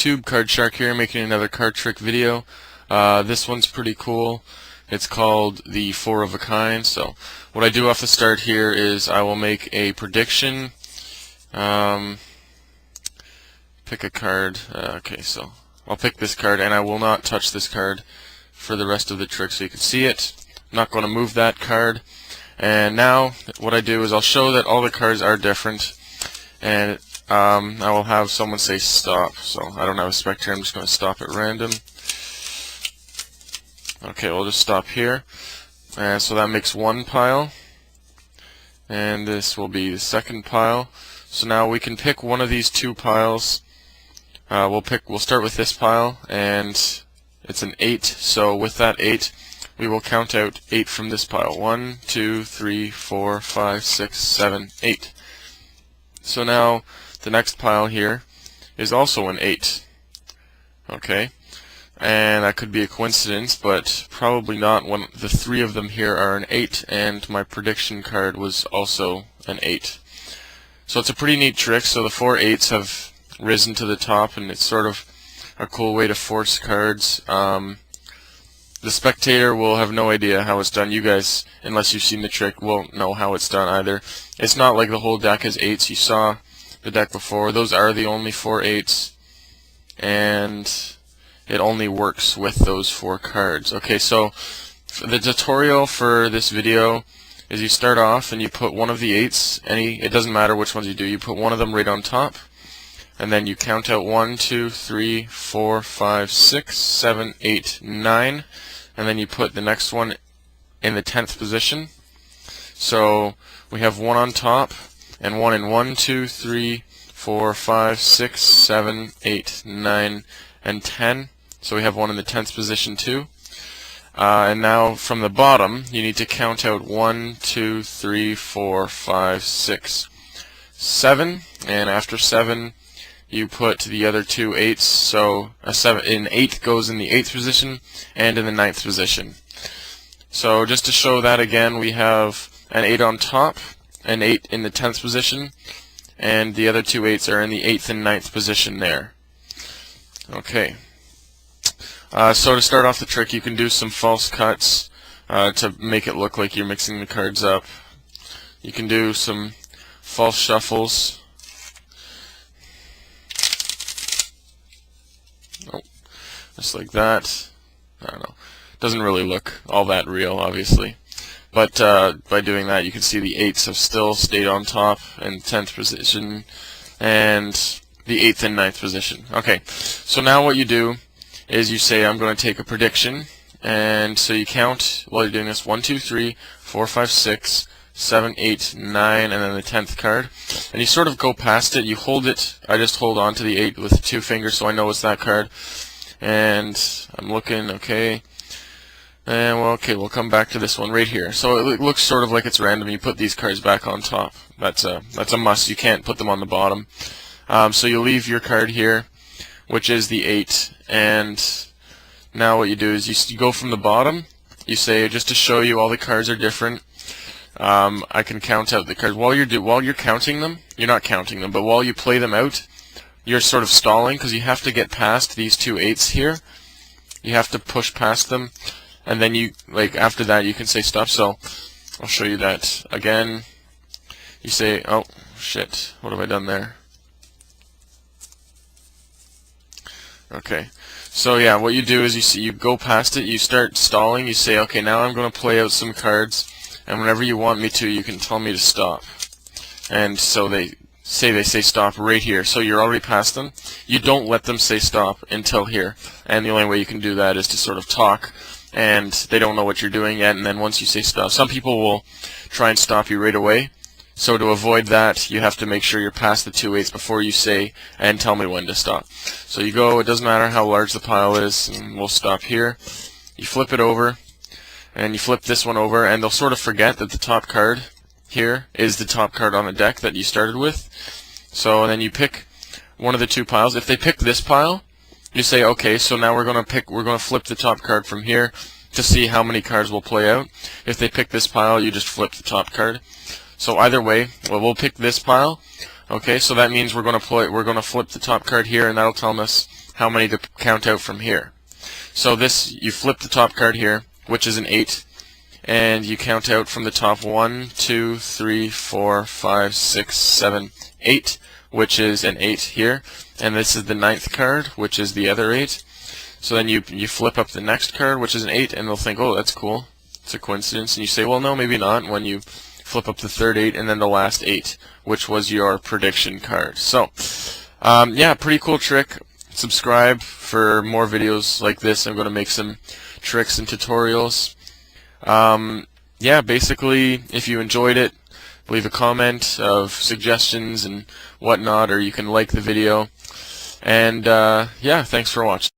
YouTube, ACardShark here, making another card trick video. This one's pretty cool. It's called the 4 of a kind. So what I do off the start here is I will make a prediction. Pick a card. Okay, so I'll pick this card and I will not touch this card for the rest of the trick so you can see it. I'm not going to move that card. And now what I do is I'll show that all the cards are different, and I will have someone say stop. So I don't have a spectator, I'm just going to stop at random. Okay, we'll just stop here. And so that makes one pile, and this will be the second pile. So now we can pick one of these two piles. We'll start with this pile, and it's an 8. So with that 8, we will count out 8 from this pile. 1, 2, 3, 4, 5, 6, 7, 8. So now the next pile here is also an 8. Okay, and that could be a coincidence, but probably not when the 3 of them here are an 8, and my prediction card was also an 8. So it's a pretty neat trick. So the 4 8s have risen to the top, and it's sort of a cool way to force cards. The spectator will have no idea how it's done. You guys, unless you've seen the trick, won't know how it's done either. It's not like the whole deck is 8s. You saw the deck before. Those are the only 4 8s, and it only works with those 4 cards. Okay, so the tutorial for this video is you start off and you put one of the 8s, it doesn't matter which ones you do, you put one of them right on top, and then you count out 1, 2, 3, 4, 5, 6, 7, 8, 9, and then you put the next one in the 10th position. So we have 1 on top and 1 in 1, 2, 3, 4, 5, 6, 7, 8, 9, and 10. So we have 1 in the 10th position too. And now from the bottom, you need to count out 1, 2, 3, 4, 5, 6, 7, and after 7, you put the other 2 8s. So an 8 goes in the 8th position and in the 9th position. So just to show that again, we have an 8 on top, an 8 in the 10th position, and the other 2 8s are in the 8th and 9th position there. Okay. So to start off the trick, you can do some false cuts to make it look like you're mixing the cards up. You can do some false shuffles. Oh, just like that. I don't know. Doesn't really look all that real, obviously. But by doing that, you can see the 8s have still stayed on top in 10th position and the 8th and 9th position. Okay, so now what you do is you say, I'm going to take a prediction, and so you count while you're doing this 1, 2, 3, 4, 5, 6, 7, 8, 9, and then the 10th card, and you sort of go past it. You hold it. I just hold on to the 8 with 2 fingers so I know it's that card, and I'm looking. Okay, and well, okay, we'll come back to this one right here. So it looks sort of like it's random. You put these cards back on top. That's a must. You can't put them on the bottom. So you leave your card here, which is the 8, and now what you do is you go from the bottom. You say, just to show you all the cards are different, I can count out the cards. While you're counting them, you're not counting them, but while you play them out, you're sort of stalling, because you have to get past these 2 8s here. You have to push past them, and then after that you can say stop. So I'll show you that again. You say, oh shit, what have I done there? Okay, so yeah, what you do is you go past it, you start stalling, you say, okay, now I'm going to play out some cards, and whenever you want me to, you can tell me to stop. And so they say stop right here, so you're already past them. You don't let them say stop until here, and the only way you can do that is to sort of talk, and they don't know what you're doing yet, and then once you say stop, some people will try and stop you right away. So to avoid that, you have to make sure you're past the 2 8s before you say, and tell me when to stop. So you go, it doesn't matter how large the pile is, and we'll stop here. You flip it over, and you flip this one over, and they'll sort of forget that the top card here is the top card on the deck that you started with. So then you pick one of the 2 piles. If they pick this pile, you say, okay, so now we're going to flip the top card from here to see how many cards will play out. If they pick this pile, you just flip the top card. So either way, well, we'll pick this pile. Okay, so that means we're going to flip the top card here, and that'll tell us how many to count out from here. So this, you flip the top card here, which is an 8, and you count out from the top 1, 2, 3, 4, 5, 6, 7, 8, which is an 8 here, and this is the 9th card, which is the other 8. So then you flip up the next card, which is an 8, and they'll think, oh, that's cool, it's a coincidence, and you say, well, no, maybe not, when you flip up the third 8 and then the last 8, which was your prediction card. So yeah, pretty cool trick. Subscribe for more videos like this. I'm going to make some tricks and tutorials. Yeah, basically, if you enjoyed it, leave a comment of suggestions and whatnot, or you can like the video. And yeah, thanks for watching.